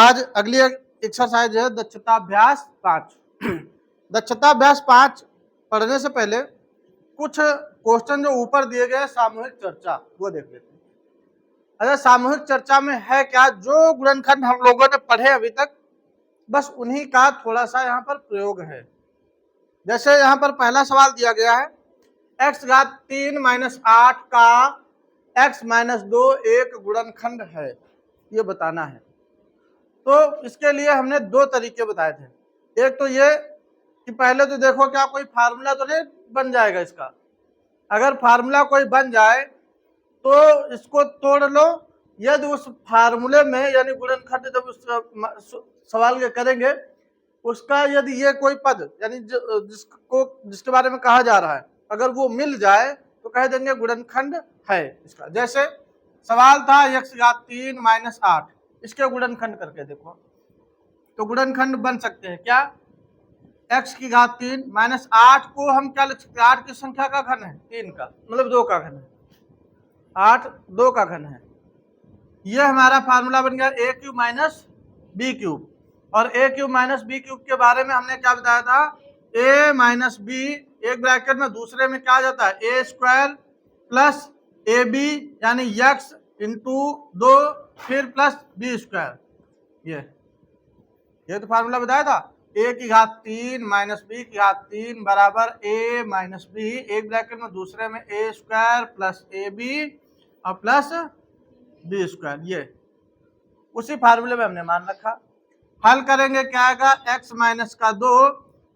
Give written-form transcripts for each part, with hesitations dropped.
आज अगली एक्सरसाइज है दक्षताभ्यास 5। दक्षताभ्यास 5 पढ़ने से पहले कुछ क्वेश्चन जो ऊपर दिए गए सामूहिक चर्चा वो देख लेते हैं। अच्छा, सामूहिक चर्चा में है क्या, जो गुणनखंड हम लोगों ने पढ़े अभी तक बस उन्हीं का थोड़ा सा यहाँ पर प्रयोग है। जैसे यहाँ पर पहला सवाल दिया गया है x घात 3 माइनस 8 का x माइनस 2 एक गुणनखंड है, ये बताना है। तो इसके लिए हमने दो तरीके बताए थे। एक तो ये कि पहले तो देखो क्या कोई फार्मूला तो नहीं बन जाएगा इसका। अगर फार्मूला कोई बन जाए तो इसको तोड़ लो। यदि उस फार्मूले में यानी गुणनखंड जब उस सवाल के करेंगे उसका यदि ये कोई पद यानी जिसके बारे में कहा जा रहा है अगर वो मिल जाए तो कह देंगे गुणनखंड है इसका। जैसे सवाल था x घात 3 माइनस 8, इसके गुणनखंड करके देखो तो गुणनखंड बन सकते हैं क्या, x की घात 3 माइनस 8 को हम क्या लिख सकते हैं, 8 की संख्या का घन है 3 का, मतलब 2 का घन है, 8 2 का घन है। यह हमारा फार्मूला बन गया a cube minus B cube. और a cube minus B cube के बारे में हमने क्या बताया था, a माइनस बी एक ब्रैकेट में दूसरे में क्या आ जाता है A square plus A B यानी x इंटू 2 फिर प्लस बी स्क्वायर। ये तो फार्मूला बताया था a की घात 3 माइनस बी की घात 3 बराबर a माइनस बी एक ब्रैकेट में दूसरे में ए स्क्वायर प्लस ए बी और प्लस बी स्क्वायर। ये उसी फार्मूले में हमने मान रखा। हल करेंगे क्या आएगा, x माइनस का 2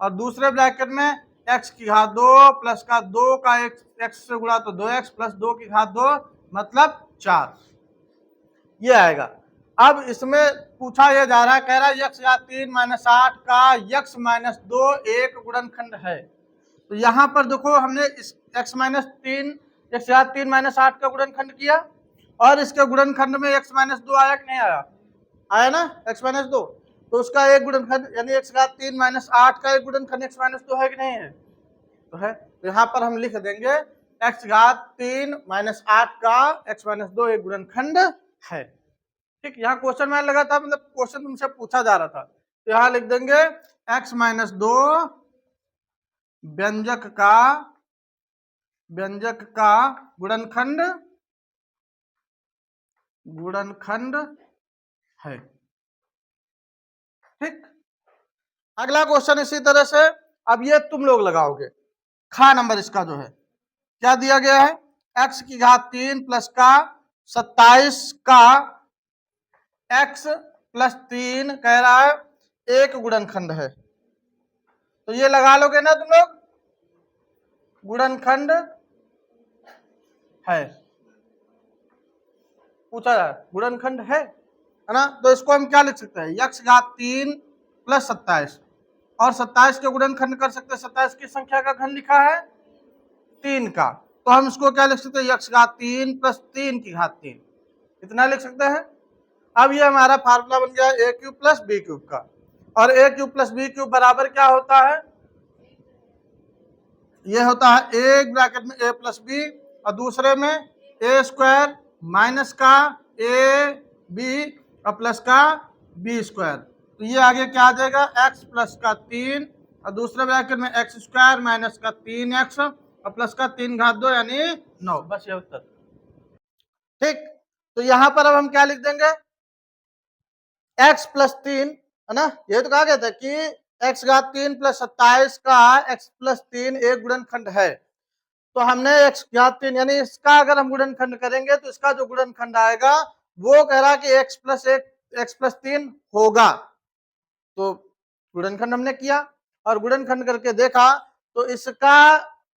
और दूसरे ब्रैकेट में x की घात 2 प्लस का 2 का x से गुणा तो 2x प्लस 2 की घात 2 मतलब 4, ये आएगा। अब इसमें पूछा यह जा रहा है, कह रहा है x घात 3 माइनस 8 का x माइनस 2 एक गुणनखंड है। तो यहाँ पर देखो हमने इस x माइनस 3 x घात 3 माइनस 8 का गुणनखंड किया और इसके गुणनखंड में x माइनस 2 आया कि नहीं आया, आया ना x माइनस 2। तो उसका एक गुणनखंड यानी x घात 3 माइनस 8 का एक गुणनखंड x माइनस 2 है कि नहीं है, तो है। तो यहाँ पर हम लिख देंगे x घात 3 माइनस 8 का x माइनस 2 एक गुणनखंड है। ठीक, यहाँ क्वेश्चन में लगा था, मतलब क्वेश्चन तुमसे पूछा जा रहा था, तो यहाँ लिख देंगे x माइनस 2 व्यंजक का गुणनखंड है। ठीक, अगला क्वेश्चन इसी तरह से, अब ये तुम लोग लगाओगे। खा नंबर इसका जो है क्या दिया गया है, x की घात 3 प्लस का 27 का x प्लस 3 कह रहा है एक गुणनखंड है। तो ये लगा लोगे ना तुम लोग, गुणनखंड है पूछा जाए, गुणनखंड है ना। तो इसको हम क्या लिख सकते हैं, x घात 3 प्लस 27 और 27 के गुणनखंड कर सकते हैं, 27 की संख्या का घन लिखा है 3 का, तो हम इसको क्या लिख सकते हैं, x घात 3 प्लस 3 की घात 3, इतना लिख सकते हैं। अब ये हमारा फार्मूला बन गया a cube plus B cube का, और a cube plus B cube बराबर क्या होता है, ये होता है एक ब्रैकेट में a प्लस बी और दूसरे में ए स्क्वायर माइनस का ए बी और प्लस का बी स्क्वायर। तो ये आगे क्या आ जाएगा, x प्लस का 3 और दूसरे ब्रैकेट में एक्स स्क्वायर माइनस का 3x और प्लस का 3 घात 2 यानी 9, बस ये उत्तर। ठीक, तो यहां पर अब हम क्या लिख देंगे, x प्लस 3 है ना, ये तो कहा गया था कि x घात 3 प्लस 27 का x प्लस 3 एक गुणनखंड है। तो हमने x घात 3 यानी इसका अगर हम गुणनखंड करेंगे तो इसका जो गुणनखंड आएगा वो कह रहा है कि x प्लस 3 होगा। तो गुणनखंड हमने किया और गुणनखंड करके देखा तो इसका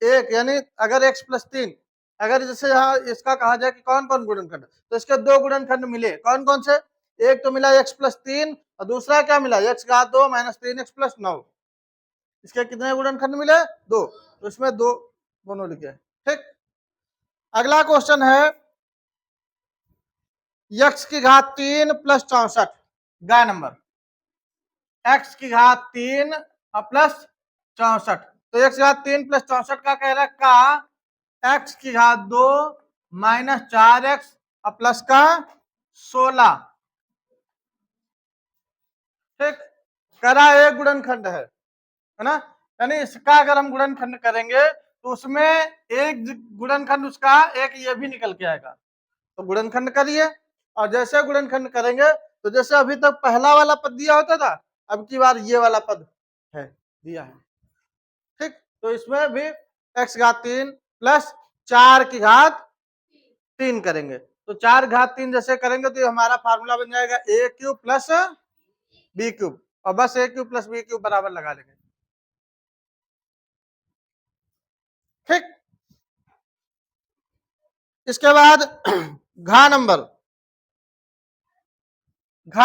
एक यानी अगर x प्लस 3 अगर जैसे यहाँ इसका कहा जाए कि कौन कौन गुणनखंड, तो इसके दो गुणनखंड मिले, कौन कौन से, एक तो मिला x प्लस 3 और दूसरा क्या मिला x घात 2 माइनस 3x प्लस 9। इसके कितने गुणनखंड मिले, 2, तो इसमें दो दोनों लिखे। ठीक, अगला क्वेश्चन है x की घात 3 प्लस 64, ग नंबर x की घात 3 और प्लस 64। तो x की घात 3 प्लस 64 का कह रहा है का x की घात 2 माइनस 4x और प्लस का 16 करा एक गुणनखंड है ना, यानी इसका अगर हम गुणनखंड करेंगे तो उसमें एक गुणनखंड उसका एक ये भी निकल के आएगा, तो गुणनखंड करिए। और जैसे गुणनखंड करेंगे तो जैसे अभी तक पहला वाला पद दिया होता था, अब की बार ये वाला पद है दिया है, ठीक। तो इसमें भी x घात 3 प्लस 4 की घात 3 करेंगे, तो 4 घात 3 जैसे करेंगे तो हमारा फार्मूला बन जाएगा a cube plus b cube, और बस a cube plus b cube बराबर लगा लेंगे, ठीक। इसके बाद घा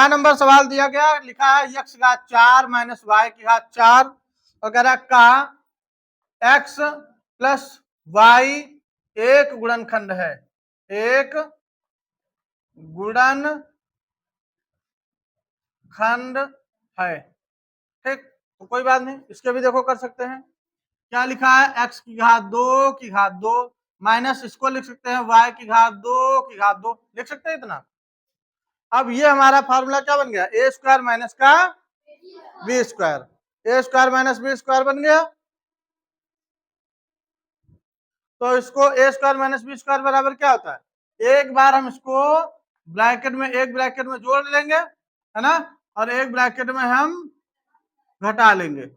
नंबर सवाल दिया गया, लिखा है x घात 4 माइनस y की घात 4 वगैरह का x प्लस y एक गुणनखंड है, एक गुणनखंड है, ठीक। तो कोई बात नहीं, इसके भी देखो कर सकते हैं। क्या लिखा है, x की घात 2 की घात 2 माइनस इसको लिख सकते हैं y की घात 2 की घात 2, लिख सकते हैं इतना। अब ये हमारा फार्मूला क्या बन गया, ए स्क्वायर माइनस का बी स्क्वायर, ए स्क्वायर माइनस बी स्क्वायर बन गया। तो इसको ए स्क्वायर माइनस बी स्क्वायर बराबर क्या होता है, एक बार हम इसको ब्रैकेट में एक ब्रैकेट में जोड़ लेंगे है ना, और एक ब्रैकेट में हम घटा लेंगे।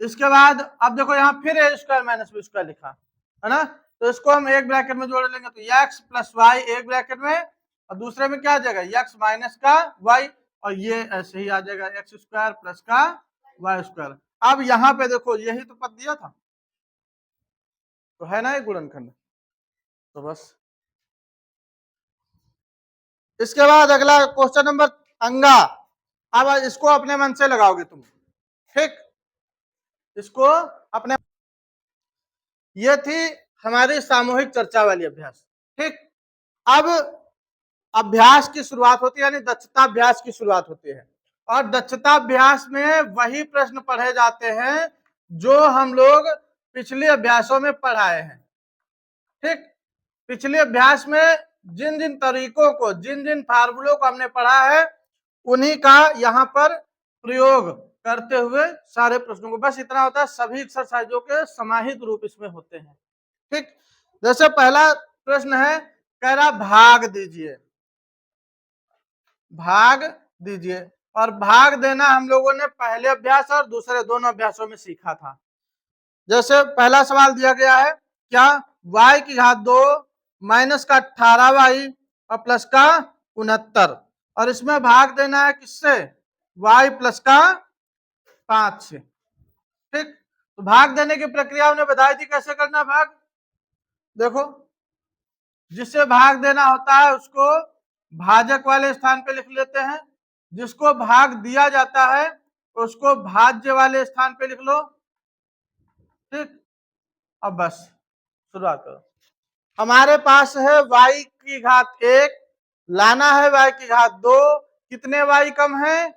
इसके बाद अब देखो यहाँ फिर ए स्क्वायर माइनस बी स्क्वायर लिखा है ना, तो इसको हम एक ब्रैकेट में जोड़ लेंगे तो x प्लस वाई एक ब्रैकेट में, और दूसरे में क्या आ जाएगा x माइनस का y, और ये ऐसे ही आ जाएगा x स्क्वायर प्लस का y स्क्वायर। अब यहाँ पे देखो यही तो पद दिया था, तो है ना एक गुणनखंड, तो बस। इसके बाद अगला क्वेश्चन नंबर अंगा, अब इसको अपने मन से लगाओगे तुम, ठीक। इसको अपने, ये थी हमारी सामूहिक चर्चा वाली अभ्यास, ठीक। अब अभ्यास की शुरुआत होती है, यानी दक्षता अभ्यास की शुरुआत होती है, और दक्षता अभ्यास में वही प्रश्न पढ़े जाते हैं जो हम लोग पिछले अभ्यासों में पढ़ाए हैं, ठीक। पिछले अभ्यास में जिन जिन तरीकों को, जिन जिन फार्मूलों को हमने पढ़ा है, उन्हीं का यहाँ पर प्रयोग करते हुए सारे प्रश्नों को, बस इतना होता है, सभी एक्सरसाइजों के समाहित रूप इसमें होते हैं, ठीक। जैसे पहला प्रश्न है, कह रहा भाग दीजिए, भाग दीजिए, और भाग देना हम लोगों ने पहले अभ्यास और दूसरे दोनों अभ्यासों में सीखा था। जैसे पहला सवाल दिया गया है, क्या y की घात 2 माइनस का 18y और प्लस का 69, और इसमें भाग देना है किससे, y प्लस का 5 से, ठीक। तो भाग देने की प्रक्रिया हमने बताई थी कैसे करना भाग, देखो जिससे भाग देना होता है उसको भाजक वाले स्थान पे लिख लेते हैं, जिसको भाग दिया जाता है उसको भाज्य वाले स्थान पे लिख लो, ठीक। अब बस शुरुआत करो। हमारे पास है y की घात 1, लाना है y की घात 2, कितने y कम है,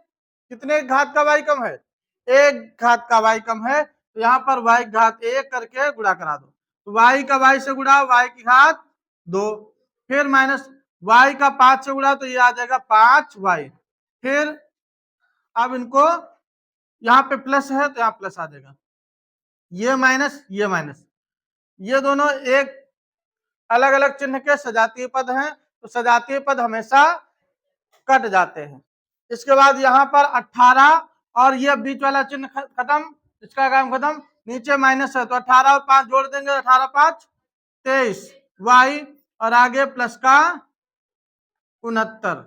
कितने घात का y कम है, एक घात का y कम है, तो यहाँ पर y घात 1 करके गुणा करा दो, तो y का y से गुणा y की घात 2, फिर माइनस y का 5 से गुणा तो ये आ जाएगा 5y, फिर अब इनको यहाँ पे प्लस है तो यहाँ प्लस आ जाएगा, ये माइनस ये माइनस, ये दोनों एक अलग अलग चिन्ह के सजातीय पद हैं, तो सजातीय पद हमेशा कट जाते हैं। इसके बाद यहाँ पर 18 और ये बीच वाला चिन्ह खत्म, इसका काम खत्म, नीचे माइनस है तो 18 और 5 जोड़ देंगे, 18 5 23 y, और आगे प्लस का 69,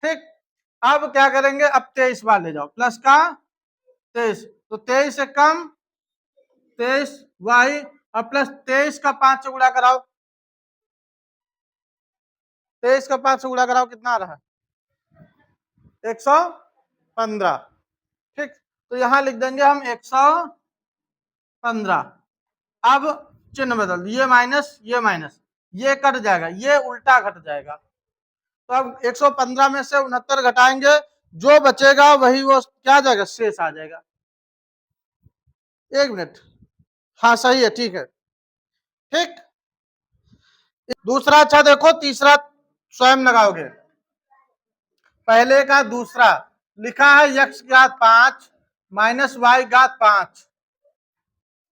ठीक। अब क्या करेंगे, अब 23 बार ले जाओ, प्लस का 23, तो 23 से कम 23 y, और प्लस 23 का 5 से गुणा कराओ, 23 का 5 से गुणा कराओ, कितना आ रहा है 115, ठीक। तो यहां लिख देंगे हम 115। अब चिन्ह बदल, ये माइनस ये कट जाएगा, ये उल्टा घट जाएगा, तो अब 115 में से 69 घटाएंगे, जो बचेगा वही वो क्या जाएगा, शेष आ जाएगा। एक मिनट, हाँ सही है, ठीक है, ठीक। दूसरा अच्छा देखो, तीसरा स्वयं लगाओगे, पहले का दूसरा लिखा है x की घात 5 माइनस वाई घात 5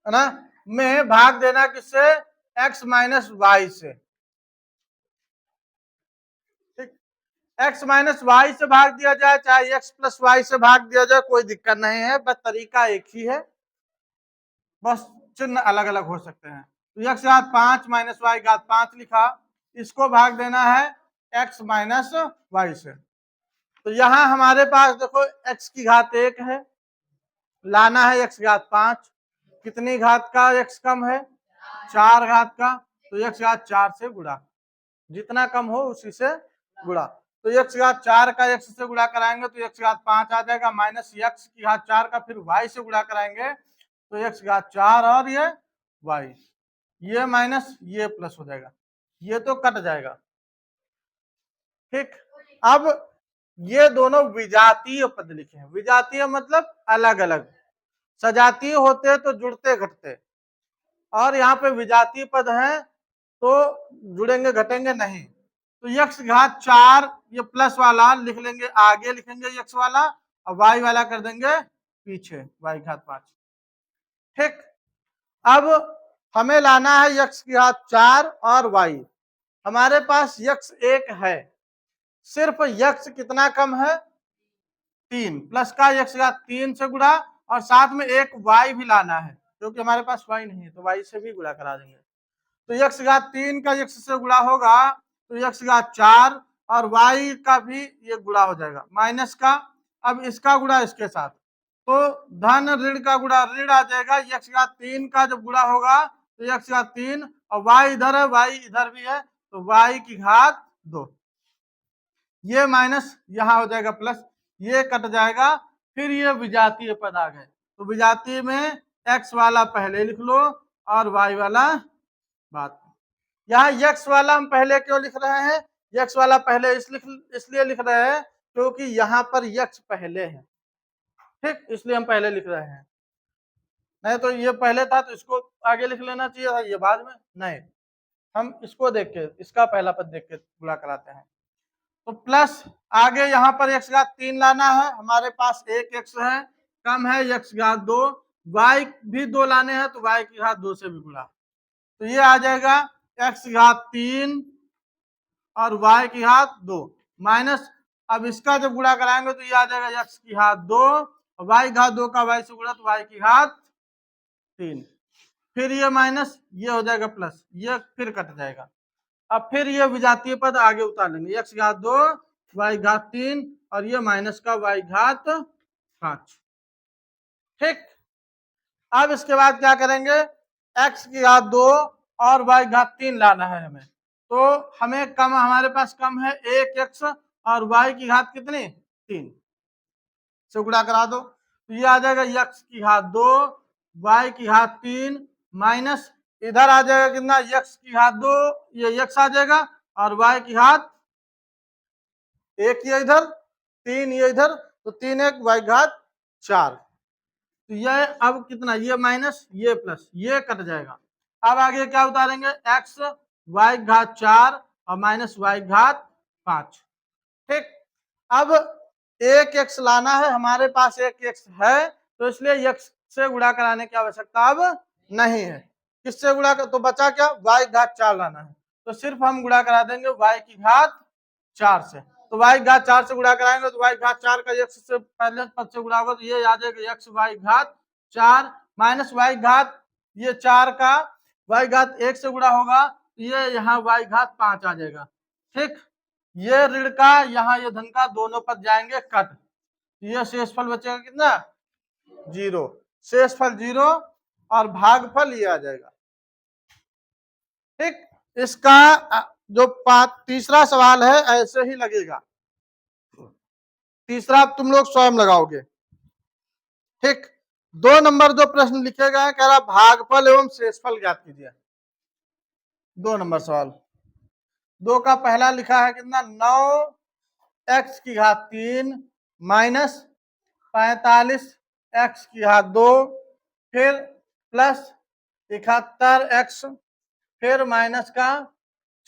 है ना, में भाग देना किससे, x माइनस वाई से। ठीक, x माइनस वाई से भाग दिया जाए चाहे x प्लस वाई से भाग दिया जाए, कोई दिक्कत नहीं है, बस तरीका एक ही है, बस चिन्ह अलग अलग हो सकते हैं। तो x घात 5 माइनस वाई घात 5 लिखा, इसको भाग देना है x माइनस वाई से। तो यहां हमारे पास देखो x की घात 1 है, लाना है x घात 5, कितनी घात का x कम है, 4 घात का, तो x घात 4 से गुणा, जितना कम हो उसी से गुणा। तो x घात 4 का x से गुणा कराएंगे तो x घात 5 आ जाएगा, माइनस x की घात 4 का फिर y से गुणा कराएंगे तो x घात 4 और ये y, ये माइनस ये प्लस हो जाएगा, ये तो कट जाएगा। ठीक, अब ये दोनों विजातीय पद लिखे हैं, विजातीय मतलब अलग अलग, सजातीय होते तो जुड़ते घटते, और यहाँ पे विजातीय पद हैं तो जुड़ेंगे घटेंगे नहीं। तो x घात 4 ये प्लस वाला लिख लेंगे, आगे लिखेंगे x वाला और y वाला कर देंगे पीछे, y घात 5। ठीक, अब हमें लाना है x की घात 4 और y, हमारे पास x 1 है, सिर्फ x कितना कम है, 3, प्लस का x घात 3 से गुणा, और साथ में एक y भी लाना है क्योंकि हमारे पास y नहीं है, तो y से भी गुणा करा देंगे। तो x घात 3 का x से गुणा होगा तो x घात 4 और y का भी ये गुणा हो जाएगा, माइनस का, अब इसका गुणा इसके साथ, तो धन ऋण का गुणा ऋण आ जाएगा, x घात 3 का जब गुणा होगा तो x घात 3 और y इधर है, y इधर भी है, तो y की घात 2, ये माइनस यहाँ हो जाएगा प्लस, ये कट जाएगा, फिर ये विजातीय पद आ गए। तो विजातीय में x वाला पहले लिख लो और y वाला बाद में। यहाँ x वाला हम पहले क्यों लिख रहे हैं, x वाला पहले इसलिए लिख रहे हैं क्योंकि यहाँ पर x पहले है। ठीक, इसलिए हम पहले लिख रहे हैं, नहीं तो ये पहले था तो इसको आगे लिख लेना चाहिए था, ये बाद में नहीं, हम इसको देख के, इसका पहला पद देख के गुणा कराते हैं। तो प्लस आगे यहाँ पर x घात 3 लाना है, हमारे पास एक x है, कम है x घात 2, y भी 2 लाने हैं तो y की घात 2 से भी गुणा, तो ये आ जाएगा x घात 3 और y की घात 2 माइनस, अब इसका जब गुणा कराएंगे तो ये आ जाएगा x की घात 2 और y घात 2 का y से गुणा तो y की घात 3, फिर ये माइनस ये हो जाएगा प्लस, ये फिर कट जाएगा। अब फिर ये विजातीय पद आगे उतार लेंगे, x घात 2 y घात 3 और ये माइनस का y घात 5। ठीक, अब इसके बाद क्या करेंगे, x की घात 2 और y घात 3 लाना है हमें, तो हमें कम, हमारे पास कम है एक x और y की घात कितनी 3 से गुणा करा दो, तो ये आ जाएगा x की घात 2 y की घात 3 माइनस इधर आ जाएगा कितना x की घात 2, ये x आ जाएगा और y की घात 1 ये इधर 3 ये इधर, तो 3 1 y घात 4, तो ये अब कितना, ये माइनस ये प्लस, ये कट जाएगा। अब आगे क्या उतारेंगे, x y घात 4 और माइनस y घात 5। ठीक, अब एक x लाना है, हमारे पास एक x है तो इसलिए x से गुणा कराने की आवश्यकता अब नहीं है, किससे गुणा कर, तो बचा क्या, y घात 4 लाना है, तो सिर्फ हम गुणा करा देंगे y की घात 4 से, तो y घात 4 से गुणा कराएंगे तो y घात 4 का x से पहले पद से गुणा होगा तो ये आ जाएगा x y घात 4 माइनस y घात, ये 4 का y घात 1 से गुणा होगा तो ये यहाँ y घात 5 आ जाएगा। ठीक, ये ऋण का यहाँ ये धन का दोनों पद जाएंगे कट, ये शेषफल बचेगा कितना 0, शेषफल 0 और भागफल ये आ जाएगा। ठीक, इसका जो तीसरा सवाल है ऐसे ही लगेगा, तीसरा तुम लोग स्वयं लगाओगे। ठीक, 2 नंबर जो प्रश्न लिखे गए हैं कह रहा भागफल एवं शेषफल ज्ञात कीजिए, 2 नंबर सवाल, 2 का पहला लिखा है कितना 9 x की घात 3 माइनस 45 x की घात 2 फिर प्लस 71 x फिर माइनस का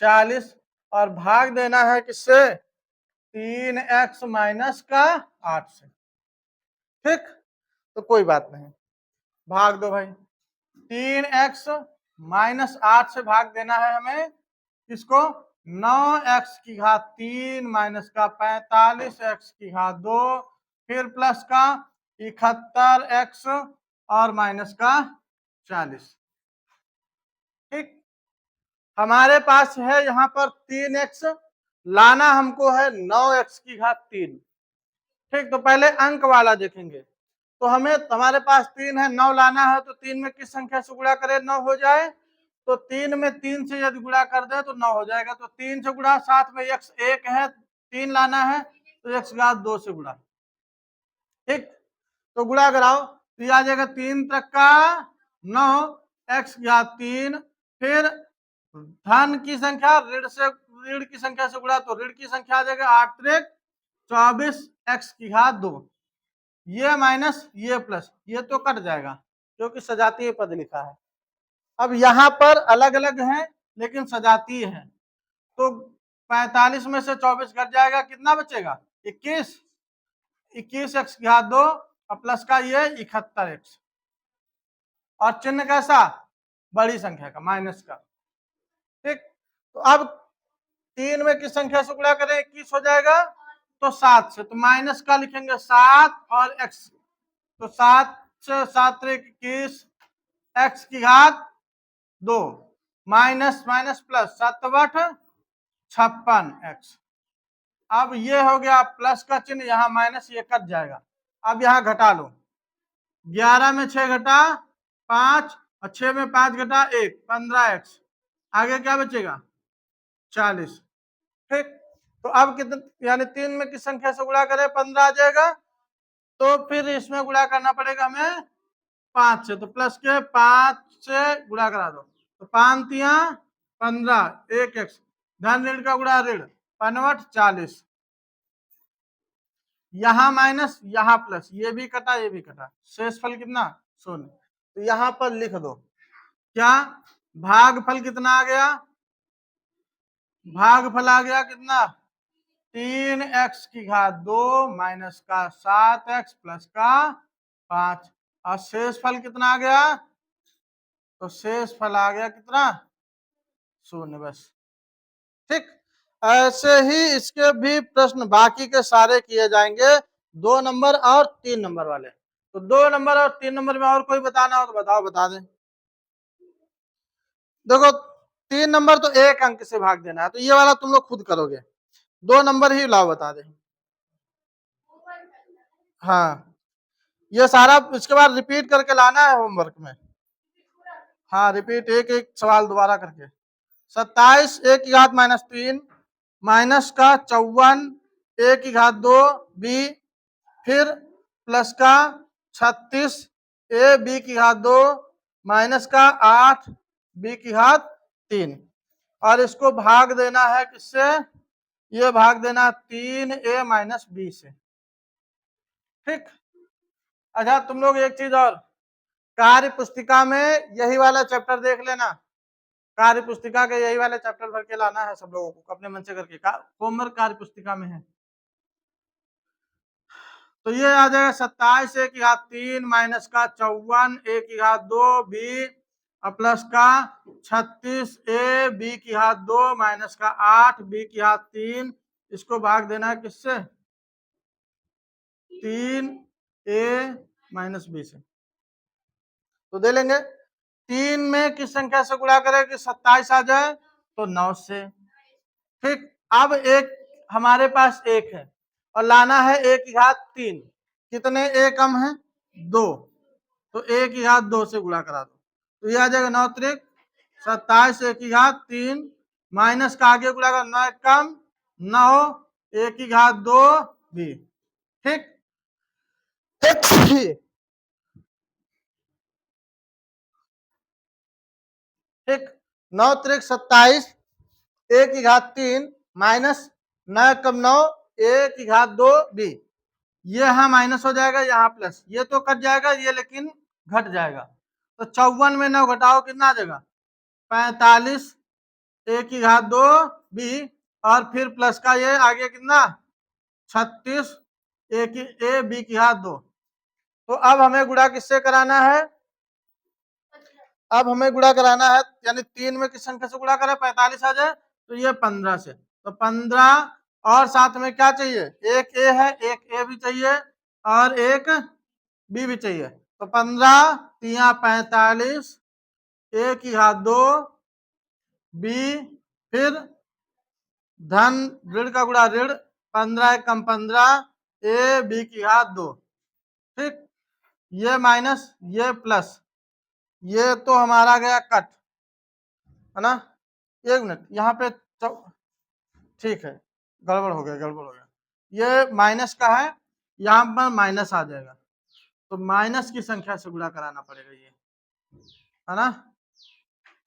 40 और भाग देना है किससे 3x माइनस का 8 से। ठीक, तो कोई बात नहीं, भाग दो भाई। 3x माइनस 8 से भाग देना है हमें किसको, 9x की घात 3 माइनस का 45x की घात 2 फिर प्लस का 71x और माइनस का 40। ठीक, हमारे पास है यहाँ पर 3x, लाना हमको है 9x की घात 3। ठीक, तो पहले अंक वाला देखेंगे। तो हमें, हमारे पास 3 है, 9 लाना है, तो 3 में किस संख्या से गुणा करें 9 हो जाए, तो 3 में 3 से यदि गुणा कर दे तो 9 हो जाएगा। तो 3 से गुणा, साथ में x 1 है, 3 लाना है तो x घात 2 से गुणा। ठीक, तो गुणा कराओ तो आ जाएगा 3 तक का 9 x घात 3, फिर धन की संख्या ऋण की संख्या से गुणा तो ऋण की संख्या आ जाएगा 8 त्रिक 24 x की घात 2, ये माइनस ये प्लस, ये तो कट जाएगा क्योंकि सजातीय पद लिखा है। अब यहाँ पर अलग अलग है लेकिन सजातीय है, तो 45 में से 24 घट जाएगा, कितना बचेगा 21, 21 x की घात 2 और प्लस का ये 71x, और चिन्ह कैसा, बड़ी संख्या का, माइनस का। ठीक, तो अब 3 में किस संख्या से गुणा करें 21 हो जाएगा, तो 7 से, तो माइनस का लिखेंगे 7 और x, तो 7 से 7 त्रिक 21 x की घात 2 minus minus plus 7 but 56x। अब ये हो गया प्लस का चिन्ह, यहाँ माइनस, ये कट जाएगा। अब यहाँ घटा लो, 11 में 6 घटा 5 और 6 में 5 घटा 1, 15x, आगे क्या बचेगा 40। ठीक, तो अब कितने, यानी 3 में किस संख्या से गुणा करें 15 आ जाएगा, तो फिर इसमें गुणा करना पड़ेगा हमें 5 से, तो प्लस के 5 से गुणा करा दो, तो 5 तिया 15, 1x, धन ऋण का गुणा ऋण 55 40, यहाँ माइनस यहाँ प्लस, ये भी कटा ये भी कटा, शेषफल कितना 0। तो यहाँ पर लिख दो क्या, भागफल कितना आ गया, भागफल आ गया कितना 3x की घात 2 माइनस का 7x प्लस का 5, और शेषफल कितना आ गया, तो शेषफल आ गया कितना 0 बस। ठीक, ऐसे ही इसके भी प्रश्न बाकी के सारे किए जाएंगे, 2 नंबर और 3 नंबर वाले। तो 2 नंबर और 3 नंबर में और कोई बताना हो तो बताओ, बता दें। देखो 3 नंबर तो 1 अंक से भाग देना है, तो ये वाला तुम लोग खुद करोगे, 2 नंबर ही लाओ बता दे। हाँ, ये सारा इसके बाद रिपीट करके लाना है होमवर्क में। हाँ, रिपीट, एक एक सवाल दोबारा करके। 27 a की घात -3 माइनस का 54 a की घात 2 b, फिर प्लस का 36 a b की घात 2 माइनस का 8 b की घात 3, और इसको भाग देना है किससे, ये भाग देना 3a माइनस b से। ठीक, अच्छा तुम लोग एक चीज और, कार्य पुस्तिका में यही वाला चैप्टर देख लेना, कार्य पुस्तिका के यही वाले चैप्टर भर के लाना है सब लोगों को अपने मन से करके, होमवर्क कार्य पुस्तिका में है। तो ये आ जाएगा 27 a की घात 3 माइनस का 54 a की घात 2 b और प्लस का 36 a b की घात 2 माइनस का 8 b की घात 3, इसको भाग देना है किससे 3a माइनस b से, तो दे लेंगे 3 में किस संख्या से गुणा करें कि 27 आ जाए, तो 9 से। ठीक, अब एक हमारे पास 1 है और लाना है a की घात 3, कितने a कम है 2, तो a की घात 2 से गुणा करा दो, तो ये आ जाएगा 9 त्रिक 27 a की घात 3 माइनस का आगे गुणा कर 9 कम 9 a की घात 2 b। ठीक, ठीक, 9 त्रिक 27 a की घात 3 माइनस 9 कम 9 a की घात 2 b, ये यहाँ माइनस हो जाएगा, यहाँ प्लस, ये तो कट जाएगा, ये लेकिन घट जाएगा, तो 54 में 9 घटाओ कितना आ जाएगा 45 a की घात 2 b, और फिर प्लस का ये आगे कितना 36 a b की घात 2, तो अब हमें गुणा किससे कराना है? अब हमें गुणा कराना है, यानी 3 में किस संख्या से गुणा करें? 45 आ जाए, तो ये 15 से। तो 15 और साथ में क्या चाहिए? एक ए है, एक ए भी चाहिए और एक बी भी चाहिए। तो 15 तिया 45, ए की घात 2, बी, फिर धन ऋण का गुणा ऋण, 15 एकम 15, ए बी की घात 2। ठीक, ये माइनस ये प्लस, ये तो हमारा गया कट, है ना। एक मिनट यहाँ पे ठीक है, गड़बड़ हो गया। ये माइनस का है, यहाँ पर माइनस आ जाएगा, तो माइनस की संख्या से गुणा कराना पड़ेगा ये, है ना।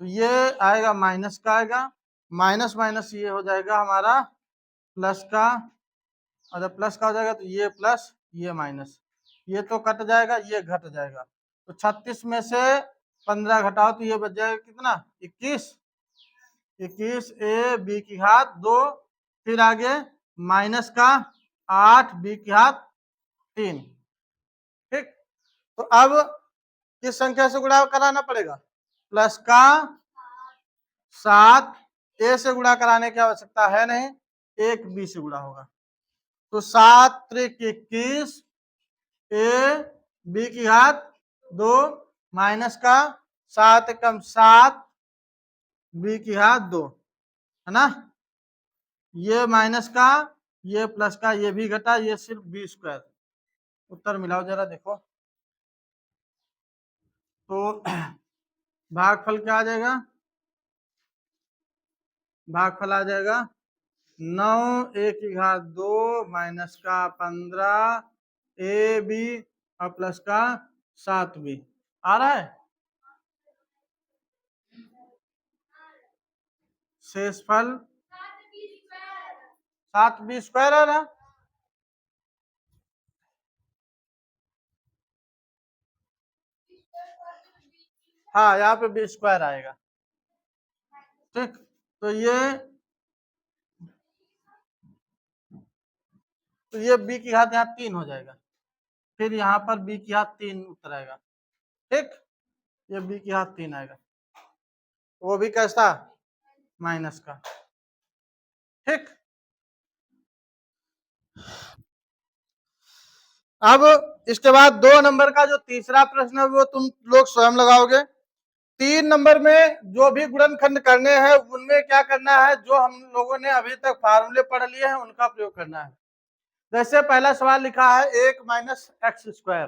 तो ये आएगा माइनस का आएगा, माइनस माइनस ये हो जाएगा हमारा प्लस का, और जब प्लस का हो जाएगा तो ये प्लस ये माइनस, ये तो कट जाएगा, ये घट जाएगा। तो 36 में से 15 घटाओ तो ये बच जाएगा कितना? 21। 21 ए बी की घात 2, फिर आगे माइनस का 8 बी की घात 3। ठीक, तो अब किस संख्या से गुणा कराना पड़ेगा? प्लस का 7, ए से गुणा कराने की आवश्यकता है नहीं, एक बी से गुणा होगा। तो 7 त्रिक 21, ए बी की घात 2, माइनस का 7 एकम 7, बी की घात 2, है ना। ये माइनस का, ये प्लस का, ये भी घटा, ये सिर्फ बी स्क्वायर। उत्तर मिलाओ जरा देखो। तो भागफल क्या आ जाएगा? भागफल आ जाएगा 9 ए की घात 2 माइनस का 15 ए बी और प्लस का 7 बी। आ रहा है शेषफल 7 बी स्क्वायर आ रहा। हाँ, यहाँ पे बी स्क्वायर आएगा। ठीक, तो ये बी की घात यहाँ 3 हो जाएगा, फिर यहाँ पर बी की घात 3 उत्तर आएगा। ठीक, ये बी की घात 3 आएगा, वो भी कैसा? माइनस का। ठीक, अब इसके बाद 2 नंबर का जो तीसरा प्रश्न है वो तुम लोग स्वयं लगाओगे। 3 नंबर में जो भी गुणनखंड करने हैं उनमें क्या करना है? जो हम लोगों ने अभी तक फार्मूले पढ़ लिए हैं उनका प्रयोग करना है। जैसे पहला सवाल लिखा है 1 माइनस एक्स स्क्वायर,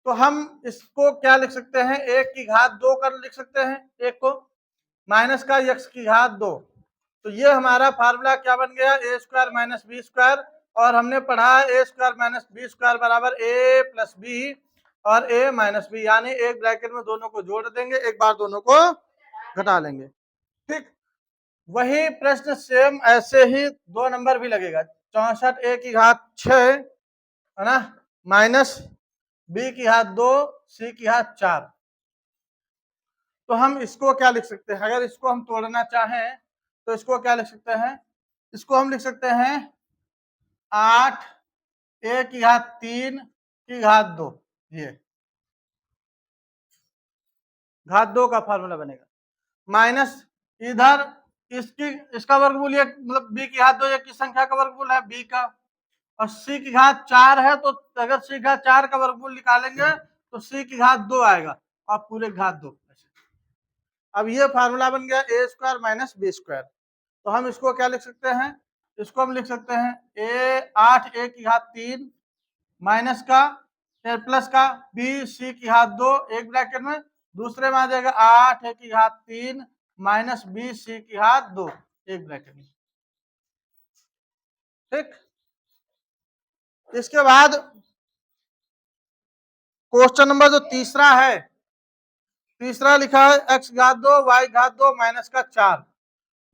तो हम इसको क्या लिख सकते हैं? 1 की घात 2 कर लिख सकते हैं, एक को माइनस का x की घात 2। तो ये हमारा फार्मूला क्या बन गया? ए स्क्वायर माइनस बी स्क्वायर, और हमने पढ़ा है A square minus B square बराबर ए प्लस बी और ए माइनस बी, यानी एक ब्रैकेट में दोनों को जोड़ देंगे, एक बार दोनों को घटा लेंगे। ठीक, वही प्रश्न सेम ऐसे ही 2 नंबर भी लगेगा। 64 ए की घात 6, है ना, माइनस बी की घात 2 सी की घात 4। तो हम इसको क्या लिख सकते हैं? अगर इसको हम तोड़ना चाहें तो इसको क्या लिख सकते हैं? इसको हम लिख सकते हैं 8 ए की घात 3 की घात 2, ये घात 2 का फॉर्मूला बनेगा, माइनस इधर इसका वर्गमूल, ये मतलब बी की घात 2 ये किस संख्या का वर्गमूल है? बी का। और सी की घात 4 है, तो अगर सी की घात 4 का वर्गमूल निकालेंगे तो सी की घात 2 आएगा और पूरे घात 2। अब ये फार्मूला बन गया ए स्क्वायर माइनस बी स्क्वायर। तो हम इसको क्या लिख सकते हैं? इसको हम लिख सकते हैं 8 ए की घात 3 माइनस का प्लस का बी सी की घात 2, एक ब्रैकेट में, दूसरे में आ जाएगा 8 ए की घात 3 माइनस बी सी की घात 2, एक ब्रैकेट में। ठीक, इसके बाद क्वेश्चन नंबर जो तीसरा है, तीसरा लिखा है x घात 2 y घात 2 माइनस का 4।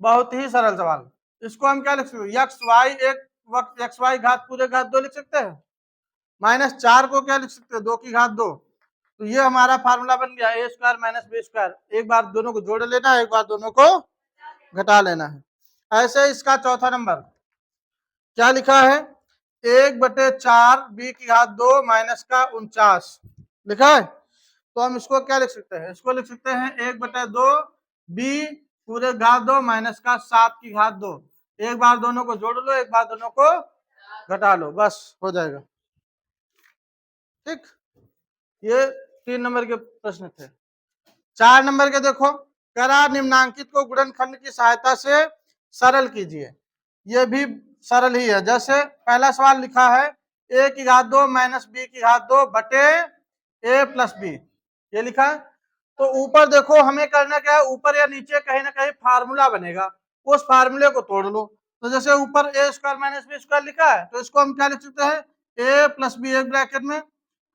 बहुत ही सरल सवाल। इसको हम क्या लिख सकते हैं? एक्स वाई एक वक्त एक्स वाई घात पूरे घात 2 लिख सकते हैं, माइनस 4 को क्या लिख सकते हैं? 2 की घात 2। तो ये हमारा फार्मूला बन गया ए स्क्वायर माइनस बी स्क्वायर। एक बार दोनों को जोड़ लेना है, एक बार दोनों को घटा लेना है। ऐसे इसका चौथा नंबर क्या लिखा है? 1/4 बी की घात 2 माइनस का 49 लिखा है। तो हम इसको क्या लिख सकते हैं, इसको लिख सकते हैं 1/2 बी पूरे घात 2 माइनस का 7 की घात 2। एक बार दोनों को जोड़ लो, एक बार दोनों को घटा लो, बस हो जाएगा। ठीक, ये 3 नंबर के प्रश्न थे। 4 नंबर के देखो, करा निम्नांकित को गुणनखंड की सहायता से सरल कीजिए। ये भी सरल ही है। जैसे पहला सवाल लिखा है a की घात 2 माइनस बी की घात 2 बटे a प्लस बी, ये लिखा है। तो ऊपर देखो हमें करना क्या है, ऊपर या नीचे कहीं ना कहीं फार्मूला बनेगा, उस फार्मूले को तोड़ लो। तो जैसे ऊपर a square minus B square लिखा है, तो इसको हम क्या लिख सकते हैं, a प्लस बी एक ब्रैकेट में,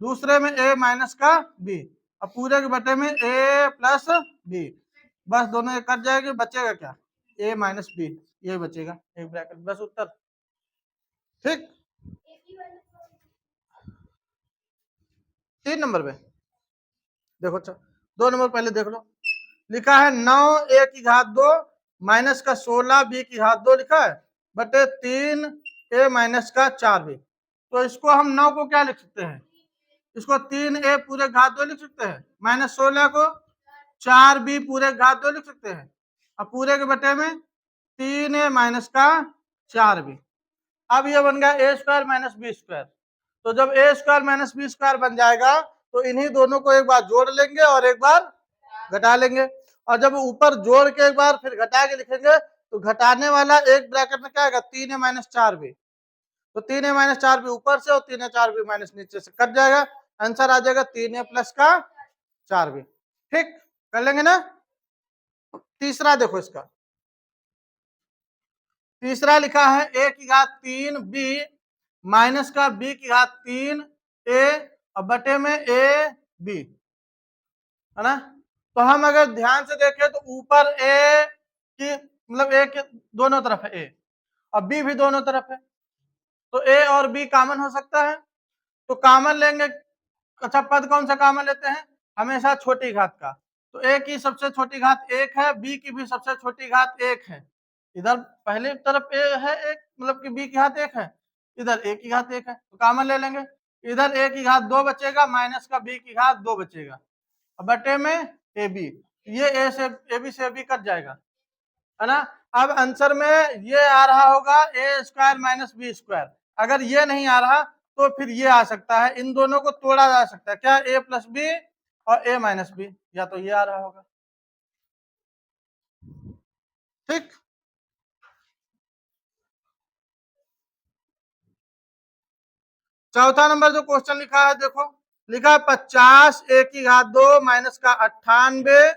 दूसरे में a माइनस का b, अब पूरे के बटे में a प्लस b, बस दोनों एक कट जाएगी, बचेगा क्या, a माइनस b, ये बचेगा एक ब्रैकेट, बस उत्तर। ठीक, 3 नंबर पे देखो, अच्छा 2 नंबर पहले देख लो। लिखा है 9 a की घात 2 माइनस का 16 b की घात 2 लिखा है बटे 3 a माइनस का 4 b। तो इसको हम 9 को क्या लिख सकते हैं, इसको 3 a पूरे घात 2 लिख सकते हैं, माइनस 16 को 4 b पूरे घात 2 लिख सकते हैं, अब पूरे के बटे में 3 a माइनस का 4 b। अब ये बन गया a square minus B square. तो जब a square minus B square बन जाएगा तो इन्हीं दोनों को एक बार जोड़ लेंगे और एक बार घटा लेंगे, और जब ऊपर जोड़ के एक बार फिर घटा के लिखेंगे तो घटाने वाला एक ब्रैकेट में क्या आएगा, 3 a माइनस 4 b। तो 3 a माइनस 4 b ऊपर से और 3 a 4 b माइनस नीचे से कट जाएगा, आंसर आ जाएगा 3 a प्लस का 4 b। ठीक, कर लेंगे ना। तीसरा देखो, इसका तीसरा लिखा है a की घात 3 b माइनस का b की घात 3 a और बटे में a b, है ना। तो हम अगर ध्यान से देखें तो ऊपर a की मतलब a के दोनों तरफ है a और b भी दोनों तरफ है, तो a और b कॉमन हो सकता है, तो कॉमन लेंगे। अच्छा, पद कौन सा कॉमन लेते हैं, हमेशा छोटी घात का। तो a की सबसे छोटी घात 1 है, b की भी सबसे छोटी घात 1 है। इधर पहले तरफ a है 1, मतलब कि b की घात 1 है, इधर a की घात 1 है, तो कॉमन ले लेंगे। इधर a की घात 2 बचेगा माइनस का b की घात 2 बचेगा, बटे में ए बी, ये ए से ए बी से बी कट जाएगा, है ना। अब आंसर में ये आ रहा होगा ए स्क्वायर माइनस बी स्क्वायर। अगर ये नहीं आ रहा तो फिर ये आ सकता है, इन दोनों को तोड़ा जा सकता है, क्या, ए प्लस बी और ए माइनस बी, या तो ये आ रहा होगा। ठीक, चौथा नंबर जो क्वेश्चन लिखा है देखो, लिखा है 50 a की घात 2 माइनस का 98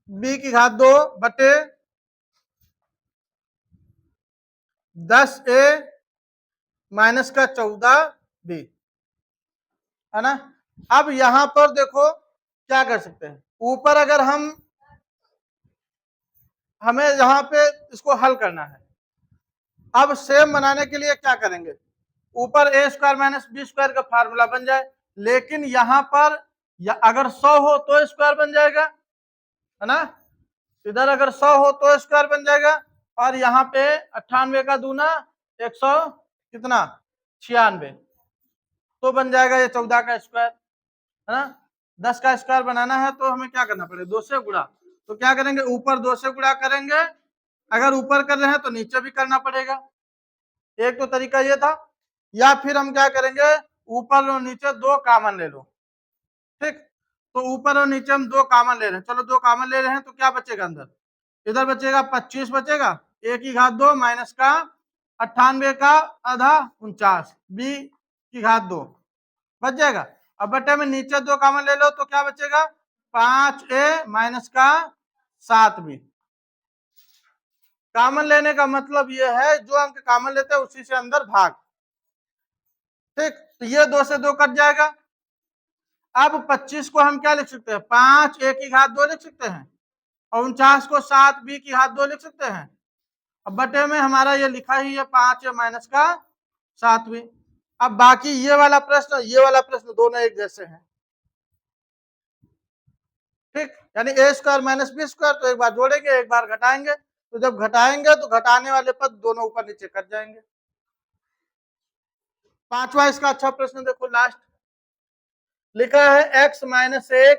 b की घात 2 बटे 10 a माइनस का 14 b, है ना। अब यहां पर देखो क्या कर सकते हैं, ऊपर अगर हमें यहाँ पे इसको हल करना है, अब सेम बनाने के लिए क्या करेंगे, ऊपर ए स्क्वायर माइनस बी स्क्वायर का फार्मूला बन जाए, लेकिन यहाँ पर अगर 100 हो तो स्क्वायर बन जाएगा, है ना। इधर अगर 100 हो तो स्क्वायर बन जाएगा, और यहाँ पे 98 का दूना 100 कितना 96, तो बन जाएगा ये 14 का स्क्वायर, है ना। 10 का स्क्वायर बनाना है तो हमें क्या करना पड़ेगा, 2 से गुणा। तो क्या करेंगे, ऊपर 2 से गुणा करेंगे, अगर ऊपर कर रहे हैं तो नीचे भी करना पड़ेगा। एक तो तरीका ये था, या फिर हम क्या करेंगे, ऊपर और नीचे 2 कॉमन ले लो। ठीक, तो ऊपर और नीचे हम 2 कॉमन ले रहे हैं, चलो 2 कॉमन ले रहे हैं तो क्या बचेगा अंदर, इधर बचेगा 25 बचेगा, a की घात 2 माइनस का 98 का आधा 49 b की घात 2 बच जाएगा। अब बटे में नीचे 2 कॉमन ले लो तो क्या बचेगा, 5a माइनस का 7b। कॉमन लेने का मतलब ये है जो अंक कॉमन लेते हैं उसी से अंदर भाग। ठीक, तो ये 2 से 2 कट जाएगा। अब 25 को हम क्या लिख सकते हैं, 5 a की घात 2 लिख सकते हैं, और 49 को 7 b की घात 2 लिख सकते हैं। अब बटे में हमारा ये लिखा ही है 5 माइनस का 7b। अब बाकी ये वाला प्रश्न ये वाला प्रश्न दोनों एक जैसे हैं। ठीक, यानी ए स्क्वायर माइनस बी स्क्वायर, तो एक बार जोड़ेंगे एक बार घटाएंगे, तो जब घटाएंगे तो घटाने वाले पद दोनों ऊपर नीचे कट जाएंगे। पांचवा इसका अच्छा प्रश्न देखो, लास्ट लिखा है x माइनस 1,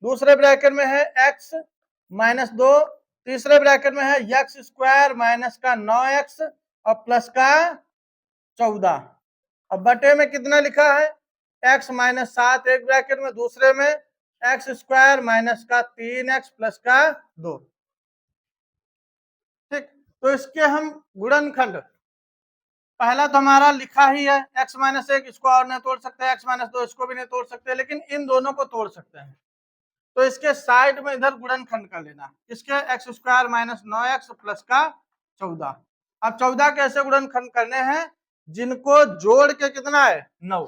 दूसरे ब्रैकेट में है x माइनस 2, तीसरे ब्रैकेट में है x स्क्वायर माइनस का 9x और प्लस का 14। अब बटे में कितना लिखा है, x माइनस 7 एक ब्रैकेट में, दूसरे में x स्क्वायर माइनस का 3x प्लस का 2। ठीक, तो इसके हम गुणनखंड, पहला तो हमारा लिखा ही है x माइनस 1, इसको और नहीं तोड़ सकते, x माइनस 2 इसको भी नहीं तोड़ सकते, लेकिन इन दोनों को तोड़ सकते हैं। तो इसके साइड में इधर गुणनखंड कर लेना, इसके x square minus 9x plus का 14। अब 14 कैसे गुणनखंड करने हैं, जिनको जोड़ के कितना है 9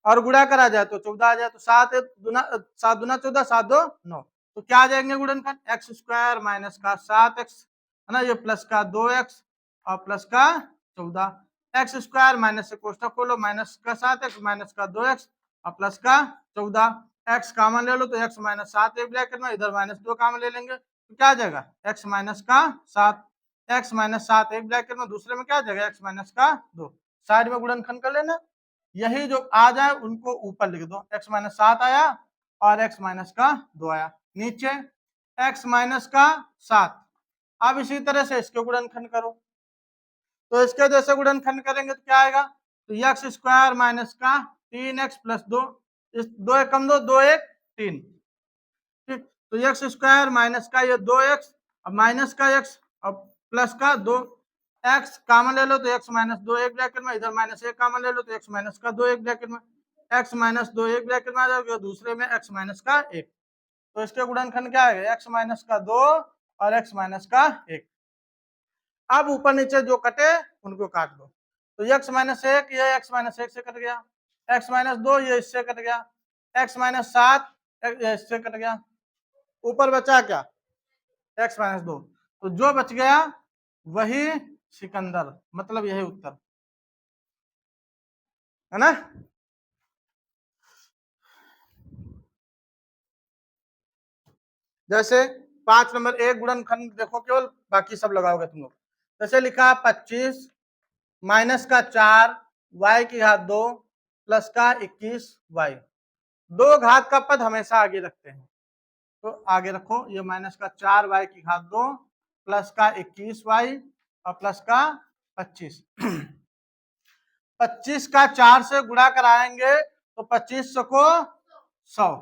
और गुणा करा जाए तो 14 आ जाए, तो 7 दुना 7 दुना 14, 7 2 9, तो क्या आ जाएंगे गुणनखंड, एक्स स्क्वायर माइनस का 7x है ना, ये प्लस का 2x और प्लस का 14। एक्स स्क्वायर माइनस से कोष्टक खोलो, माइनस का 7x माइनस का 2x और प्लस का 14। x कॉमन ले लो तो x माइनस 7 एक ब्रैकेट में, इधर माइनस 2 कॉमन ले लेंगे तो क्या आ जाएगा x माइनस का 7, x माइनस 7 एक ब्रैकेट में, दूसरे में क्या आ जाएगा x माइनस का 2, साइड में गुणनखंड कर लेना। यही जो आ जाए उनको ऊपर लिख दो, x माइनस 7 आया और x माइनस का 2 आया, नीचे x माइनस का 7। अब इसी तरह से इसके गुणनखंड करो, तो इसके जैसे गुणनखंड करेंगे तो क्या आएगा, तो x स्क्वायर माइनस का 3x प्लस 2, इस 2 एक कम 2, 2 1 3, ठीक, तो एक्स स्क्वायर माइनस का ये 2x अब माइनस का x अब प्लस का 2, x कॉमन ले लो तो x माइनस 2 एक ब्रैकेट में, इधर माइनस 1 कॉमन ले लो तो x माइनस का 2 एक ब्रैकेट में, x माइनस 2 एक ब्रैकेट में आ जाएगा, दूसरे में x माइनस का 1, तो इसके गुणनखंड क्या आएगा, x माइनस का 2 और x माइनस का 1। अब ऊपर नीचे जो कटे उनको काट दो, तो x माइनस 1 ये x माइनस 1 से कट गया, x माइनस 2 ये इससे कट गया, x माइनस 7 ये इससे कट गया, ऊपर बचा क्या x माइनस 2, तो जो बच गया वही सिकंदर, मतलब यही उत्तर है ना। जैसे 5 नंबर एक गुणनखंड देखो केवल, बाकी सब लगाओगे तुम लोग। जैसे लिखा 25 माइनस का 4 y की घात 2 प्लस का 21 y, दो घात का पद हमेशा आगे रखते हैं, तो आगे रखो, ये माइनस का 4y की घात 2 प्लस का 21y और प्लस का 25। 25 का 4 से गुणा कराएंगे तो 25 को 100,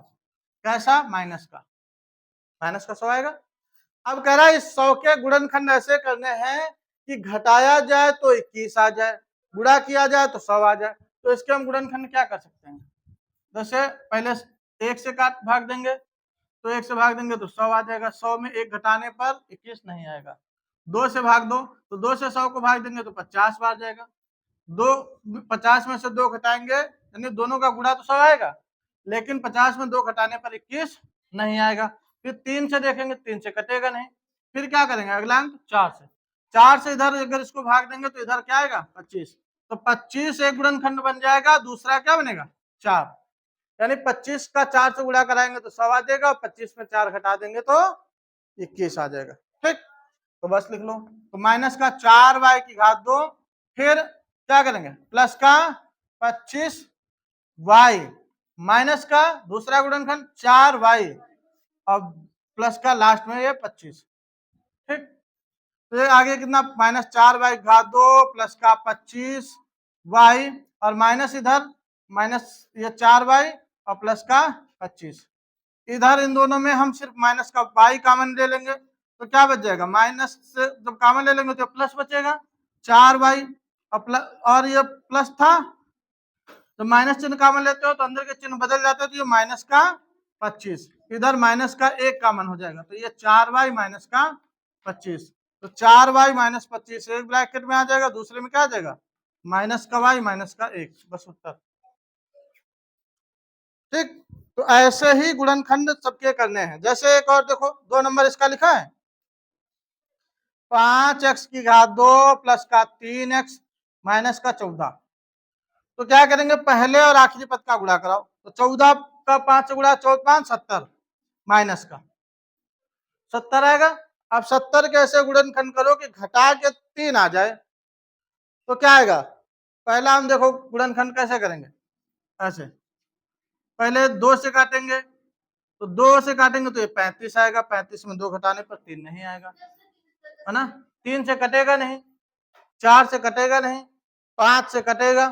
कैसा माइनस का 100 आएगा। अब कह रहा है इस 100 के गुणनखंड ऐसे करने हैं कि घटाया जाए तो 21 आ जाए, गुणा किया जाए तो 100 आ जाए, तो इसके हम गुणनखंड क्या कर सकते हैं, जैसे पहले 1 से काट भाग देंगे तो 1 से भाग देंगे तो 100 आ जाएगा, 100 में 1 घटाने पर 21 नहीं आएगा, 2 से भाग दो तो 2 से 100 को भाग देंगे तो 50 बार जाएगा, 50 में से 2 घटाएंगे यानी दोनों का गुणा तो 100 आएगा, लेकिन 50 में 2 घटाने पर 21 नहीं आएगा। फिर 3 से देखेंगे, 3 से कटेगा नहीं, फिर क्या करेंगे अगला अंक 4 से इधर अगर इसको भाग देंगे तो इधर क्या आएगा 25, तो 25 एक गुणनखंड बन जाएगा, दूसरा क्या बनेगा 4, यानी 25 का 4 से गुणा कराएंगे तो 100 आ जाएगा और 25 में 4 घटा देंगे तो 21 आ जाएगा। ठीक, तो बस लिख लो, तो माइनस का 4y की घात 2, फिर क्या करेंगे प्लस का 25y माइनस का दूसरा गुणनखंड 4y और प्लस का लास्ट में ये 25। ठीक, तो ये आगे कितना माइनस 4y घात 2 प्लस का 25y और माइनस इधर माइनस ये 4y और प्लस का 25, इधर इन दोनों में हम सिर्फ माइनस का y कॉमन ले लेंगे तो क्या बच जाएगा, माइनस से जब कॉमन ले लेंगे तो प्लस बचेगा 4y और प्लस, और ये प्लस था तो माइनस चिन्ह कॉमन लेते हो तो अंदर के चिन्ह बदल जाते हो, तो ये माइनस का 25, इधर माइनस का 1 कॉमन हो जाएगा, तो ये 4y माइनस का 25, तो 4y माइनस 25 एक ब्रैकेट में आ जाएगा, दूसरे में क्या आ जाएगा माइनस का y माइनस का 1, बस उत्तर। ठीक, तो ऐसे ही गुणनखंड सबके करने हैं। जैसे एक और देखो 2 नंबर इसका लिखा है 5x की घात 2 प्लस का 3x माइनस का 14, तो क्या करेंगे पहले और आखिरी पद का गुणा कराओ, तो 14 का 5 से गुणा 14 5 70 माइनस का 70 आएगा। अब 70 कैसे गुणनखंड करो कि घटा के 3 आ जाए, तो क्या आएगा पहला हम देखो गुणनखंड कैसे करेंगे, ऐसे पहले 2 से काटेंगे, तो 2 से काटेंगे तो ये 35 आएगा, 35 में 2 घटाने पर 3 नहीं आएगा, है ना। 3 से कटेगा नहीं, 4 से कटेगा नहीं, 5 से कटेगा,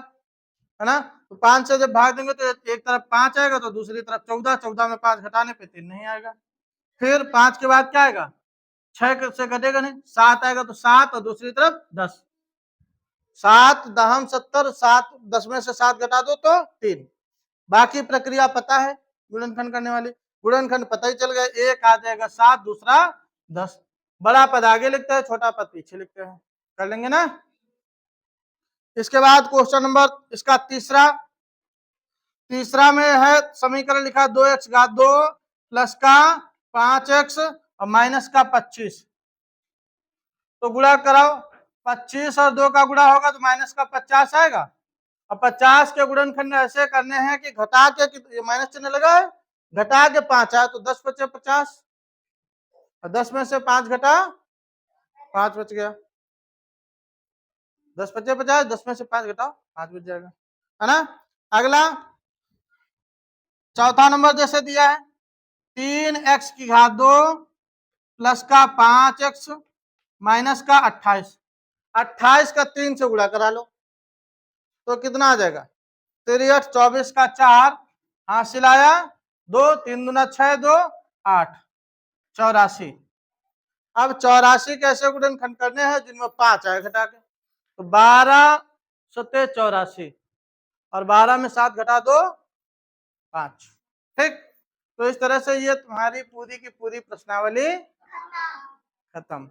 है ना। तो 5 से जब भाग देंगे तो एक तरफ 5 आएगा तो दूसरी तरफ 14, 14 में 5 घटाने पे 3 नहीं आएगा। फिर 5 के बाद क्या आएगा, 6 से कटेगा नहीं, 7 आएगा तो 7 और दूसरी तरफ 10, 7 दहम 70, 7 10 में से 7 घटा दो तो 3। बाकी प्रक्रिया पता है गुणनखंड करने वाली, गुणनखंड पता ही चल गया, एक आ जाएगा 7, दूसरा 10, बड़ा पद आगे लिखते हैं, छोटा पद पीछे लिखते हैं, कर लेंगे ना। इसके बाद क्वेश्चन नंबर इसका तीसरा में है समीकरण लिखा 2x घात 2 प्लस का 5x और माइनस का 25, तो गुणा कराओ, 25 और 2 का गुणा होगा तो माइनस का 50 आएगा, और 50 के गुणनखंड ऐसे करने हैं कि घटा के, माइनस चिन्ह लगा है, घटा के 5 आए तो 10 बचे 50, और 10 में से 5 घटा 5 बच गया, 10 बचे 50, 10 में से 5 घटाओ 5 बच जाएगा, है ना। अगला चौथा नंबर जैसे दिया है 3x की घात 2 प्लस का 5x माइनस का 28, 28 का 3 से गुणा करा लो तो कितना आ जाएगा, 3 24 का 4 हासिल आया 2, 3 दूना 6, 2 8, 84। अब 84 कैसे गुणनखंड करने हैं जिनमें 5 आए घटा के, तो 12 सत्ते 84 और 12 में 7 घटा दो 5, ठीक। तो इस तरह से ये तुम्हारी पूरी की पूरी प्रश्नावली खत्म।